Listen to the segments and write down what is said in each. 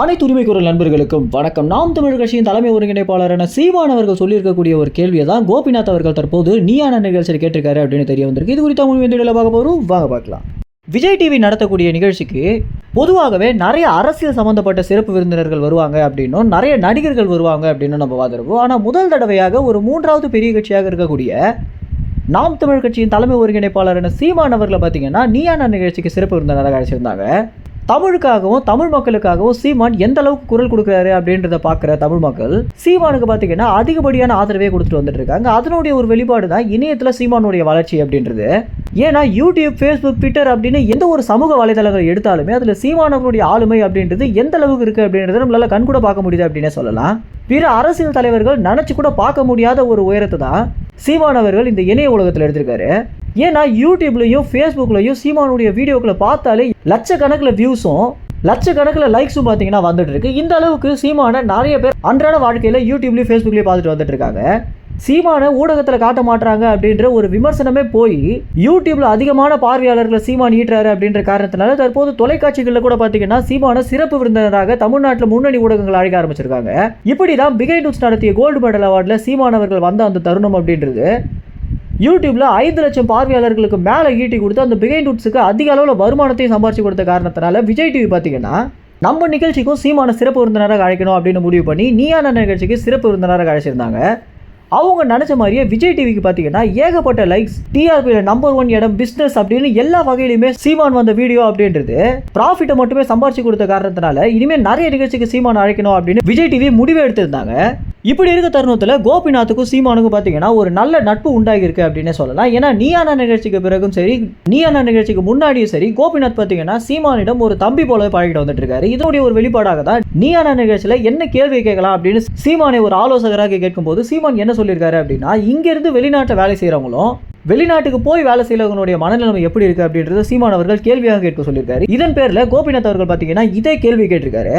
அனைத்து உரிமை குரல் நண்பர்களுக்கும் வணக்கம். நாம் தமிழர் கட்சியின் தலைமை ஒருங்கிணைப்பாளரான சீமான் அவர்கள் சொல்லியிருக்கக்கூடிய ஒரு கேள்வியை தான் கோபிநாத் அவர்கள் தற்போது நீயான நிகழ்ச்சியில் கேட்டிருக்காரு அப்படின்னு தெரிய வந்திருக்கு. இது குறித்த முழுமையாக பார்க்க போகிறோம், வாங்க பார்க்கலாம். விஜய் டிவி நடத்தக்கூடிய நிகழ்ச்சிக்கு பொதுவாகவே நிறைய அரசியல் சம்பந்தப்பட்ட சிறப்பு விருந்தினர்கள் வருவாங்க அப்படின்னும் நிறைய நடிகர்கள் வருவாங்க அப்படின்னு நம்ம வாதிருப்போம். ஆனால் முதல் தடவையாக ஒரு மூன்றாவது பெரிய கட்சியாக இருக்கக்கூடிய நாம் தமிழர் கட்சியின் தலைமை ஒருங்கிணைப்பாளரான சீமான் அவர்களை பார்த்தீங்கன்னா நீயான நிகழ்ச்சிக்கு சிறப்பு விருந்தினராக அழைச்சிருந்தாங்க. தமிழுக்காகவும் தமிழ் மக்களுக்காகவும் சீமான் எந்த அளவுக்கு குரல் கொடுக்குறாரு அப்படின்றத பார்க்குற தமிழ் மக்கள் சீமானுக்கு பார்த்தீங்கன்னா அதிகப்படியான ஆதரவே கொடுத்துட்டு வந்துட்டு இருக்காங்க. அதனுடைய ஒரு வெளிப்பாடு தான் இணையத்தில் சீமானுடைய வளர்ச்சி அப்படின்றது. ஏன்னா யூடியூப், ஃபேஸ்புக், ட்விட்டர் அப்படின்னு எந்த ஒரு சமூக வலைதளங்கள் எடுத்தாலுமே அதில் சீமானவர்களுடைய ஆளுமை அப்படின்றது எந்த அளவுக்கு இருக்குது அப்படின்றத நம்மளால கண்கூட பார்க்க முடியுது அப்படின்னே சொல்லலாம். பிற அரசியல் தலைவர்கள் நினச்சி கூட பார்க்க முடியாத ஒரு உயரத்தை தான் சீமான் அவர்கள் இந்த இணைய உலகத்தில் எடுத்திருக்காரு. ஏன்னா யூடியூப்லையும் ஃபேஸ்புக்லையும் சீமானுடைய வீடியோக்களை பார்த்தாலே லட்சக்கணக்கில் வியூஸும் லட்சக்கணக்கில் லைக்ஸும் பார்த்தீங்கன்னா வந்துட்டு இருக்கு. இந்த அளவுக்கு சீமானை நிறைய பேர் அன்றாட வாழ்க்கையில் யூடியூப்லேயும் ஃபேஸ்புக்லேயும் பார்த்துட்டு வந்துட்டு இருக்காங்க. சீமானை ஊடகத்தில் காட்ட மாட்டாங்க அப்படின்ற ஒரு விமர்சனமே போய் யூடியூப்ல அதிகமான பார்வையாளர்களை சீமான் ஈட்டுறாரு அப்படின்ற காரணத்தினால தற்போது தொலைக்காட்சிகளில் கூட பார்த்தீங்கன்னா சீமான சிறப்பு விருந்தினராக தமிழ்நாட்டில் முன்னணி ஊடகங்கள் அழைக்க ஆரம்பிச்சிருக்காங்க. இப்படி தான் பிகைண்ட் நியூஸ் நடத்திய கோல்டு மெடல் அவார்டில் சீமான் அவர்கள் வந்த அந்த தருணம் அப்படின்றது யூடியூப்ல 5 லட்சம் பார்வையாளர்களுக்கு மேலே ஈட்டி கொடுத்து அந்த பிகைண்ட் நியூஸுக்கு அதிக அளவில் வருமானத்தையும் சம்பாரிச்சு கொடுத்த காரணத்தினால விஜய் டிவி பார்த்தீங்கன்னா நம்ம நிகழ்ச்சிக்கும் சீமான சிறப்பு விருந்தினராக அழைக்கணும் அப்படின்னு முடிவு பண்ணி நீயான நிகழ்ச்சிக்கு சிறப்பு விருந்தினராக அழைச்சிருந்தாங்க. அவங்க நினச்ச மாதிரியே விஜய் டிவிக்கு பார்த்தீங்கன்னா ஏகப்பட்ட லைக்ஸ், டிஆர்பியில் நம்பர் 1 இடம், பிஸ்னஸ் அப்படின்னு எல்லா வகையிலுமே சீமான் வந்த வீடியோ அப்படின்றது ப்ராஃபிட்டை மட்டுமே சம்பாரிச்சு கொடுத்த காரணத்தினால இனிமேல் நிறைய நிகழ்ச்சிக்கு சீமான் அழைக்கணும் அப்படின்னு விஜய் டிவி முடிவு எடுத்திருந்தாங்க. இப்படி இருக்க தருணத்தில் கோபிநாத்துக்கும் சீமானுக்கும் பார்த்தீங்கன்னா ஒரு நல்ல நட்பு உண்டாகி இருக்கு அப்படின்னு சொல்லலாம். ஏன்னா நீயான நிகழ்ச்சிக்கு பிறகும் சரி, நீயான நிகழ்ச்சிக்கு முன்னாடியும் சரி, கோபிநாத் பார்த்தீங்கன்னா சீமானிடம் ஒரு தம்பி போலவே பழகிட்டு வந்துட்டு இருக்காரு. இதனுடைய ஒரு வெளிப்பாடாக தான் நீயான நிகழ்ச்சியில் என்ன கேள்வி கேட்கலாம் அப்படின்னு சீமானை ஒரு ஆலோசகராக கேட்கும்போது சீமான் என்ன சொல்லியிருக்காரு அப்படின்னா, இங்கிருந்து வெளிநாட்டை வேலை செய்கிறவங்களும் வெளிநாட்டுக்கு போய் வேலை செய்யறவங்களுடைய மனநிலைமை எப்படி இருக்கு அப்படின்றத சீமான் அவர்கள் கேள்வியாக கேட்க சொல்லியிருக்காரு. இதன் பேரில் கோபிநாத் அவர்கள் பார்த்தீங்கன்னா இதே கேள்வி கேட்டிருக்காரு.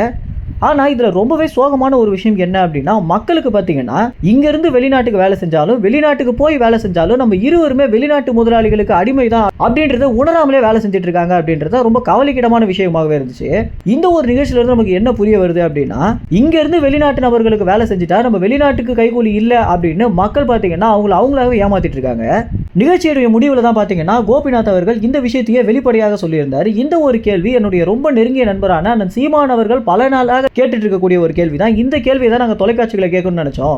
ஆனால் இதில் ரொம்பவே சோகமான ஒரு விஷயம் என்ன அப்படின்னா, மக்களுக்கு பார்த்தீங்கன்னா இங்கேருந்து வெளிநாட்டுக்கு வேலை செஞ்சாலும் வெளிநாட்டுக்கு போய் வேலை செஞ்சாலும் நம்ம இருவருமே வெளிநாட்டு முதலாளிகளுக்கு அடிமை தான் அப்படின்றத உணராமலே வேலை செஞ்சுட்டு இருக்காங்க அப்படின்றத ரொம்ப கவலைக்கிடமான விஷயமாகவே இருந்துச்சு. இந்த ஒரு நிகழ்ச்சியிலிருந்து நமக்கு என்ன புரிய வருது அப்படின்னா, இங்கேருந்து வெளிநாட்டு நபர்களுக்கு வேலை செஞ்சுட்டா நம்ம வெளிநாட்டுக்கு கைகூலி இல்லை அப்படின்னு மக்கள் பார்த்தீங்கன்னா அவங்களாவே ஏமாத்திட்டு இருக்காங்க. நிகழ்ச்சியுடைய முடிவில் தான் பார்த்தீங்கன்னா கோபிநாத் அவர்கள் இந்த விஷயத்தையே வெளிப்படையாக சொல்லியிருந்தார். இந்த ஒரு கேள்வி என்னுடைய ரொம்ப நெருங்கிய நண்பரான அண்ணன் சீமான் அவர்கள் பல நாளாக கேட்டுட்டு இருக்கக்கூடிய ஒரு கேள்வி தான். இந்த கேள்வியை தான் நாங்கள் தொலைக்காட்சிகளை கேட்கணும்னு நினைச்சோம்.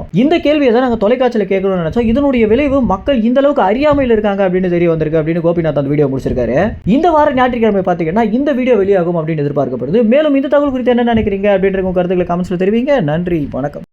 இதனுடைய விளைவு மக்கள் இந்த அளவுக்கு அறியாமையில் இருக்காங்க அப்படின்னு தெரிய வந்திருக்கு அப்படின்னு கோபிநாத் அந்த வீடியோ முடிச்சிருக்காரு. இந்த வாரம் ஞாயிற்றுக்கிழமை பார்த்தீங்கன்னா இந்த வீடியோ வெளியாகும் அப்படின்னு எதிர்பார்க்கப்படுது. மேலும் இந்த தகவல் குறித்து என்ன நினைக்கிறீங்க அப்படின்ற கருத்துக்களை கமெண்ட்ஸ்ல தெரிவிங்க. நன்றி, வணக்கம்.